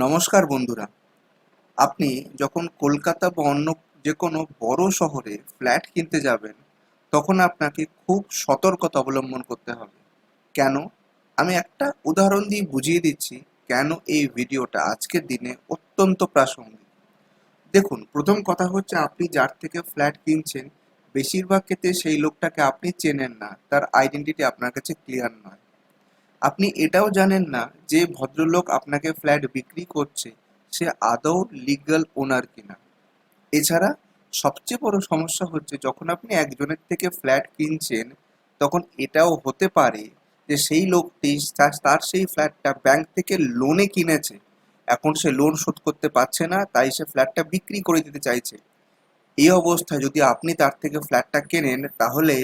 নমস্কার বন্ধুরা। আপনি যখন কলকাতা বা অন্য যে কোনো বড় শহরে ফ্ল্যাট কিনতে যাবেন, তখন আপনাকে খুব সতর্কতা অবলম্বন করতে হবে। কেন? আমি একটা উদাহরণ দিয়ে বুঝিয়ে দিচ্ছি কেন এই ভিডিওটা আজকের দিনে অত্যন্ত প্রাসঙ্গিক। দেখুন, প্রথম কথা হচ্ছে আপনি যার থেকে ফ্ল্যাট কিনছেন, বেশিরভাগ ক্ষেত্রে সেই লোকটাকে আপনি চেনেন না, তার আইডেন্টিটি আপনার কাছে ক্লিয়ার নয়। আপনি এটাও জানেন না যে ভদ্রলোক আপনাকে ফ্ল্যাট বিক্রি করছে সে আদৌ লিগ্যাল ওনার কিনা। এছাড়া সবচেয়ে বড় সমস্যা হচ্ছে যখন আপনি একজনের থেকে ফ্ল্যাট কিনছেন, তখন এটাও হতে পারে যে সেই লোকটি তার সেই ফ্ল্যাটটা ব্যাংক থেকে লোনে কিনেছে। এখন সে লোন শোধ করতে পারছে না, তাই সে ফ্ল্যাটটা বিক্রি করে দিতে চাইছে। এই অবস্থায় যদি আপনি তার থেকে ফ্ল্যাটটা কেনেন, তাহলে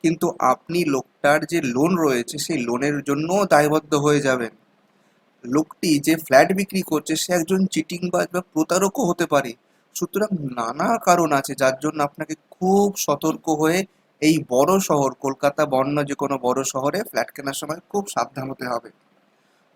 কিন্তু আপনি লোকটার যে লোন রয়েছে সেই লোনের জন্যও দায়বদ্ধ হয়ে যাবেন। লোকটি যে ফ্ল্যাট বিক্রি করছে সে একজন চিটিংবাজ বা প্রতারকও হতে পারে। সুতরাং নানা কারণ আছে যার জন্য আপনাকে খুব সতর্ক হয়ে এই বড় শহর কলকাতা বা অন্য যে কোনো বড় শহরে ফ্ল্যাট কেনার সময় খুব সাবধান হতে হবে।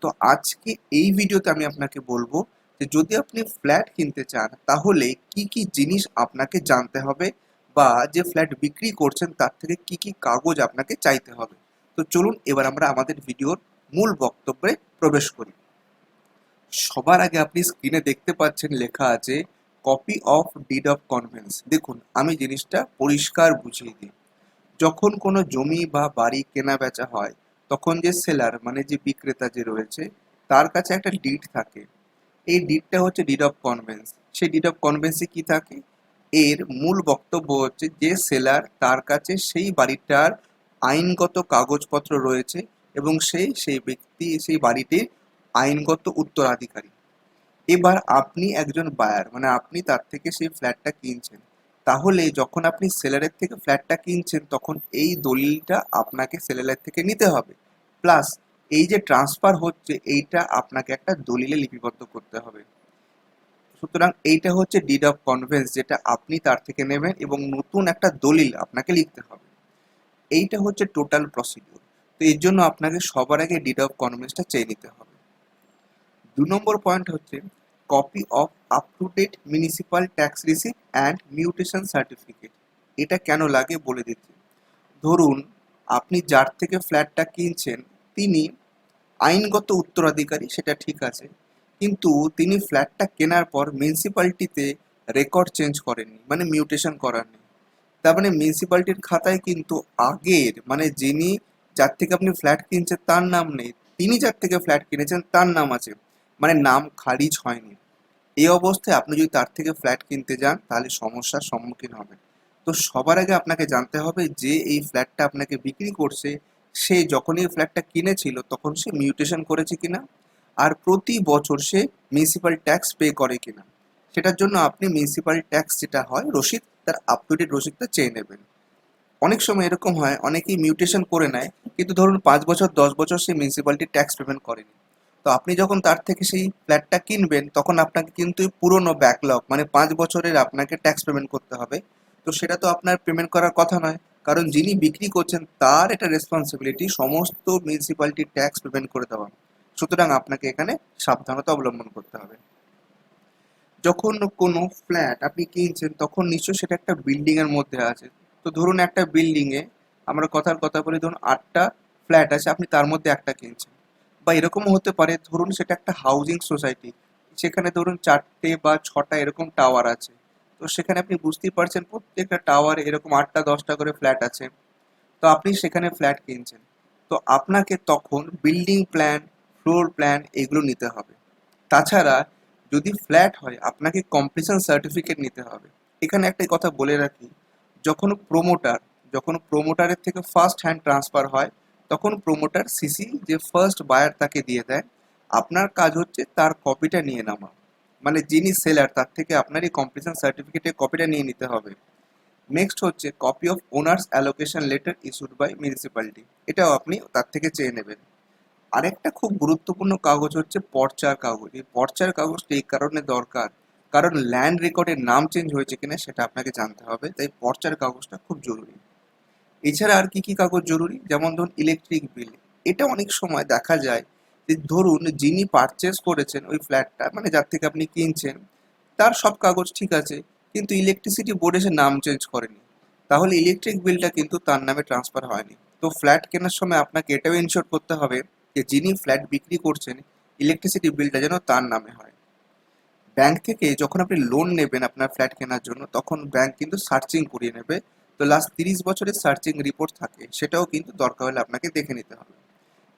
তো আজকে এই ভিডিওতে আমি আপনাকে বলবো যে যদি আপনি ফ্ল্যাট কিনতে চান তাহলে কি কি জিনিস আপনাকে জানতে হবে, বা যে ফ্ল্যাট বিক্রি করছেন তার থেকে কি কি কাগজ আপনাকে চাইতে হবে। তো চলুন এবার আমরা আমাদের ভিডিওর মূল বক্তব্যে প্রবেশ করি। সবার আগে আপনি স্ক্রিনে দেখতে পাচ্ছেন লেখা আছে copy of did of convince. দেখুন, আমি জিনিসটা পরিষ্কার বুঝিয়ে দিই। যখন কোনো জমি বা বাড়ি কেনা বেচা হয়, তখন যে সেলার মানে যে বিক্রেতা যে রয়েছে তার কাছে একটা ডিড থাকে। এই ডিডটা হচ্ছে ডিড অফ কনভেন্স। সেই ডিড অফ কনভেন্সে কি থাকে? এর মূল বক্তব্য হচ্ছে যে সেলার তার কাছে সেই বাড়িটার আইনগত কাগজপত্র রয়েছে এবং সেই ব্যক্তি সেই বাড়িটির আইনগত উত্তরাধিকারী। এবার আপনি একজন বায়ার মানে আপনি তার থেকে সেই ফ্ল্যাটটা কিনছেন। তাহলে যখন আপনি সেলারের থেকে ফ্ল্যাটটা কিনছেন তখন এই দলিলটা আপনাকে সেলারের থেকে নিতে হবে। প্লাস এই যে ট্রান্সফার হচ্ছে এইটা আপনাকে একটা দলিলে লিপিবদ্ধ করতে হবে। সুতরাং এইটা হচ্ছে ডিড অফ কনভেন্স, যেটা আপনি তার থেকে নেবেন এবং নতুন একটা দলিল আপনাকে লিখতে হবে। এইটা হচ্ছে টোটাল প্রসিডিউর। তো এর জন্য আপনাকে সবার আগে ডিড অফ কনভেন্সটা চেয়ে নিতে হবে। 2 নম্বর পয়েন্ট হচ্ছে copy of up to date municipal tax receipt and mutation certificate. এটা কেন লাগে বলে দিচ্ছি। ধরুন, আপনি যার থেকে ফ্ল্যাটটা কিনছেন তিনি আইনগত উত্তরাধিকারী, সেটা ঠিক আছে, কিন্তু তিনি ফ্ল্যাটটা কেনার পর মিউনিসিপ্যালিটিতে রেকর্ড চেঞ্জ করেননি, মানে মিউটেশন করাননি। তার মানে মিউনিসিপ্যালিটির খাতায় কিন্তু আগের মানে যিনি যার থেকে আপনি ফ্ল্যাট কিনছেন তার নাম নেই, তিনি যার থেকে ফ্ল্যাট কিনেছেন তার নাম আছে, মানে নাম খারিজ হয়নি। এই অবস্থায় আপনি যদি তার থেকে ফ্ল্যাট কিনতে যান তাহলে সমস্যার সম্মুখীন হবেন। তো সবার আগে আপনাকে জানতে হবে যে এই ফ্ল্যাটটা আপনাকে বিক্রি করছে সে যখন এই ফ্ল্যাটটা কিনেছিল তখন সে মিউটেশন করেছে কিনা, আর প্রতি বছর সে মিউনিসিপ্যাল ট্যাক্স পে করে কিনা। সেটার জন্য আপনি মিউনিসিপ্যাল ট্যাক্স যেটা হয় রসিদ, তার আপ টু ডেট রসিদটা চেয়ে নেবেন। অনেক সময় এরকম হয় অনেকেই মিউটেশন করে নেয়, কিন্তু ধরুন 5 বছর 10 বছর সে মিউনিসিপ্যালিটি ট্যাক্স পেমেন্ট করেনি। তো আপনি যখন তার থেকে সেই ফ্ল্যাটটা কিনবেন তখন আপনাকে কিন্তু এই পুরনো ব্যাকলগ মানে 5 বছরের আপনাকে ট্যাক্স পেমেন্ট করতে হবে। তো সেটা তো আপনার পেমেন্ট করার কথা নয়, কারণ যিনি বিক্রি করছেন তার এটা রেসপন্সিবিলিটি সমস্ত মিউনিসিপ্যালিটি ট্যাক্স পেমেন্ট করে দেওয়া। সুতরাং আপনাকে এখানে সাবধানতা অবলম্বন করতে হবে। যখন কোনো ফ্ল্যাট আপনি কিনছেন তখন নিশ্চয়ই সেটা একটা বিল্ডিং এর মধ্যে আছে। তো ধরুন একটা বিল্ডিং এ আমরা কথার কথা বলি, ধরুন 8টা ফ্ল্যাট আছে, আপনি তার মধ্যে একটা কিনছেন। বা এরকমও হতে পারে ধরুন সেটা একটা হাউজিং সোসাইটি, সেখানে ধরুন 4টে বা 6টা এরকম টাওয়ার আছে। তো সেখানে আপনি বুঝতেই পারছেন প্রত্যেকটা টাওয়ারে এরকম 8টা 10টা করে ফ্ল্যাট আছে। তো আপনি সেখানে ফ্ল্যাট কিনছেন। তো আপনাকে তখন বিল্ডিং প্ল্যান, ফ্লোর প্ল্যান এগুলো নিতে হবে। তাছাড়া যদি ফ্ল্যাট হয় আপনাকে কমপ্লিশন সার্টিফিকেট নিতে হবে। এখানে একটা কথা বলে রাখি, যখন প্রোমোটার যখন প্রোমোটারের থেকে ফার্স্ট হ্যান্ড ট্রান্সফার হয় তখন প্রোমোটার সিসি যে ফার্স্ট বায়ার তাকে দিয়ে দেয়। আপনার কাজ হচ্ছে তার কপিটা নিয়ে নেওয়া, মানে যিনি সেলার তার থেকে আপনার এই কমপ্লিশন সার্টিফিকেটের কপিটা নিয়ে নিতে হবে। নেক্সট হচ্ছে copy of owner's allocation letter issued by municipality, এটাও আপনি তার থেকে চেয়ে নেবেন। আরেকটা খুব গুরুত্বপূর্ণ কাগজ হচ্ছে পর্চার কাগজ। এই পর্চার কাগজটা এই কারণে দরকার, কারণ ল্যান্ড রেকর্ডের নাম চেঞ্জ হয়েছে কিনা সেটা আপনাকে জানতে হবে, তাই পর্চার কাগজটা খুব জরুরি। এছাড়া আর কি কি কাগজ জরুরি, যেমন ধরুন ইলেকট্রিক বিল। এটা অনেক সময় দেখা যায় যে ধরুন যিনি পারচেস করেছেন ওই ফ্ল্যাটটা, মানে যার থেকে আপনি কিনছেন, তার সব কাগজ ঠিক আছে, কিন্তু ইলেকট্রিসিটি বোর্ড এসে নাম চেঞ্জ করেনি, তাহলে ইলেকট্রিক বিলটা কিন্তু তার নামে ট্রান্সফার হয়নি। তো ফ্ল্যাট কেনার সময় আপনাকে এটাও ইনশিওর করতে হবে যে যিনি ফ্ল্যাট বিক্রি করছেন ইলেকট্রিসিটি বিলটা যেন তার নামে হয়। ব্যাংক থেকে যখন আপনি লোন নেবেন আপনার ফ্ল্যাট কেনার জন্য, তখন ব্যাংক কিন্তু সার্চিং করিয়ে নেবে। তো লাস্ট 30 বছরের সার্চিং রিপোর্ট থাকে, সেটাও কিন্তু দরকার হলে আপনাকে দেখে নিতে হবে।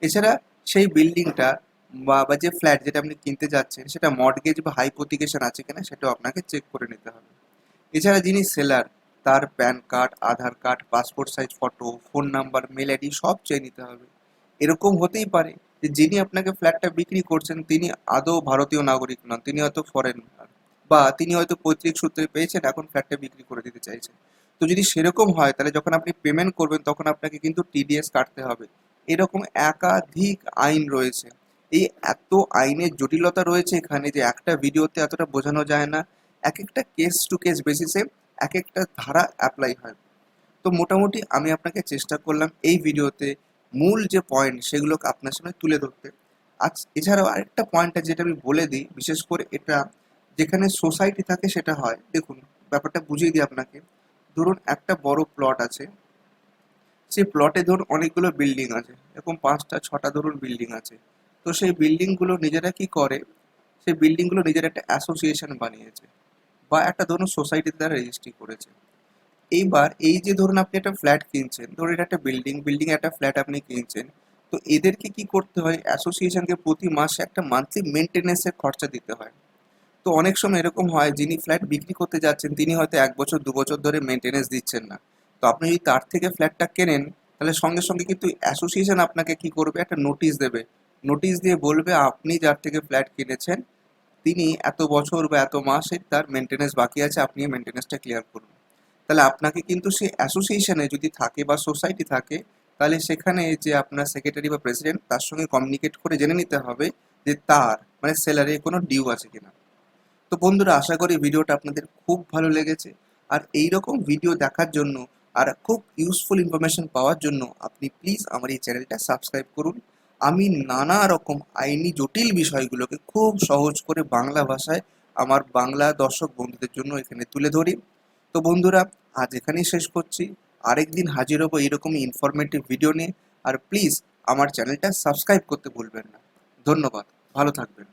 এছাড়া সেই বিল্ডিংটা বা যে ফ্ল্যাট যেটা আপনি কিনতে যাচ্ছেন সেটা মর্টগেজ বা হাইপোথিকেশন আছে কিনা সেটাও আপনাকে চেক করে নিতে হবে। এছাড়া যিনি সেলার, তার PAN card, Aadhaar card, passport size photo, phone number, mail ID সব চেয়ে নিতে হবে। এরকম হতেই পারে যে যিনি আপনাকে ফ্ল্যাটটা বিক্রি করছেন তিনি আদৌ ভারতীয় নাগরিক নন, তিনি হয়তো ফরেনার, বা তিনি হয়তো পৈতৃক সূত্রে পেয়েছেন, এখন ফ্ল্যাটটা বিক্রি করে দিতে চাইছেন। তো যদি সেরকম হয় তাহলে যখন আপনি পেমেন্ট করবেন তখন আপনাকে কিন্তু টিডিএস কাটতে হবে। এরকম একাধিক আইন রয়েছে। এই এত আইনের জটিলতা রয়েছে এখানে যে একটা ভিডিওতে এতটা বোঝানো যায় না। এক একটা কেস টু কেস বেসিসে এক একটা ধারা অ্যাপ্লাই হয়। তো মোটামুটি আমি আপনাকে চেষ্টা করলাম এই ভিডিওতে মূল যে পয়েন্ট সেগুলোকে আপনার সামনে তুলে ধরতে। আজ এছাড়াও আরেকটা পয়েন্ট আছে যেটা আমি বলে দিই, বিশেষ করে এটা যেখানে সোসাইটি থাকে সেটা হয়। দেখুন, ব্যাপারটা বুঝিয়ে দিই আপনাকে। ধরুন একটা বড় প্লট আছে, সেই প্লটে ধরুন অনেকগুলো বিল্ডিং আছে, এরকম 5টা 6টা ধরুন বিল্ডিং আছে। তো সেই বিল্ডিংগুলো নিজেরা কি করে, সেই বিল্ডিংগুলো নিজের একটা অ্যাসোসিয়েশন বানিয়েছে, বা একটা ধরুন সোসাইটিতে তারা রেজিস্ট্রি করেছে। এইবার এই যে ধরুন আপনি একটা ফ্ল্যাট কিনছেন, ধরুন এটা একটা বিল্ডিং একটা ফ্ল্যাট আপনি কিনছেন। তো এদেরকে কি করতে হয়, অ্যাসোসিয়েশনকে প্রতি মাসে একটা মান্থলি মেনটেনেন্সের খরচা দিতে হয়। তো অনেক সময় এরকম হয় যিনি ফ্ল্যাট বিক্রি করতে যাচ্ছেন তিনি হয়তো 1 বছর 2 বছর ধরে মেনটেনেন্স দিচ্ছেন না। তো আপনি যদি তার থেকে ফ্ল্যাটটা কেনেন, তাহলে সঙ্গে সঙ্গে কিন্তু অ্যাসোসিয়েশন আপনাকে কি করবে, একটা নোটিশ দেবে। নোটিশ দিয়ে বলবে আপনি যার থেকে ফ্ল্যাট কিনেছেন তিনি এত বছর বা এত মাসে তার মেনটেনেন্স বাকি আছে, আপনি মেনটেনেন্সটা ক্লিয়ার করুন। তাহলে আপনাকে কিন্তু সেই অ্যাসোসিয়েশনে যদি থাকে বা সোসাইটি থাকে, তাহলে সেখানে যে আপনার সেক্রেটারি বা প্রেসিডেন্ট তার সঙ্গে কমিউনিকেট করে জেনে নিতে হবে যে তার মানে সেলারে কোনো ডিউ আছে কিনা। তো বন্ধুরা, আশা করি ভিডিওটা আপনাদের খুব ভালো লেগেছে। আর এই রকম ভিডিও দেখার জন্য আর খুব ইউজফুল ইনফরমেশন পাওয়ার জন্য আপনি প্লিজ আমার এই চ্যানেলটা সাবস্ক্রাইব করুন। আমি নানা রকম আইনি জটিল বিষয়গুলোকে খুব সহজ করে বাংলা ভাষায় আমার বাংলা দর্শক বন্ধুদের জন্য এখানে তুলে ধরি। তো বন্ধুরা, আজ এখানেই শেষ করছি। আরেকদিন হাজির হবো এরকমই ইনফরমেটিভ ভিডিও নিয়ে। আর প্লিজ আমার চ্যানেলটা সাবস্ক্রাইব করতে ভুলবেন না। ধন্যবাদ, ভালো থাকবেন।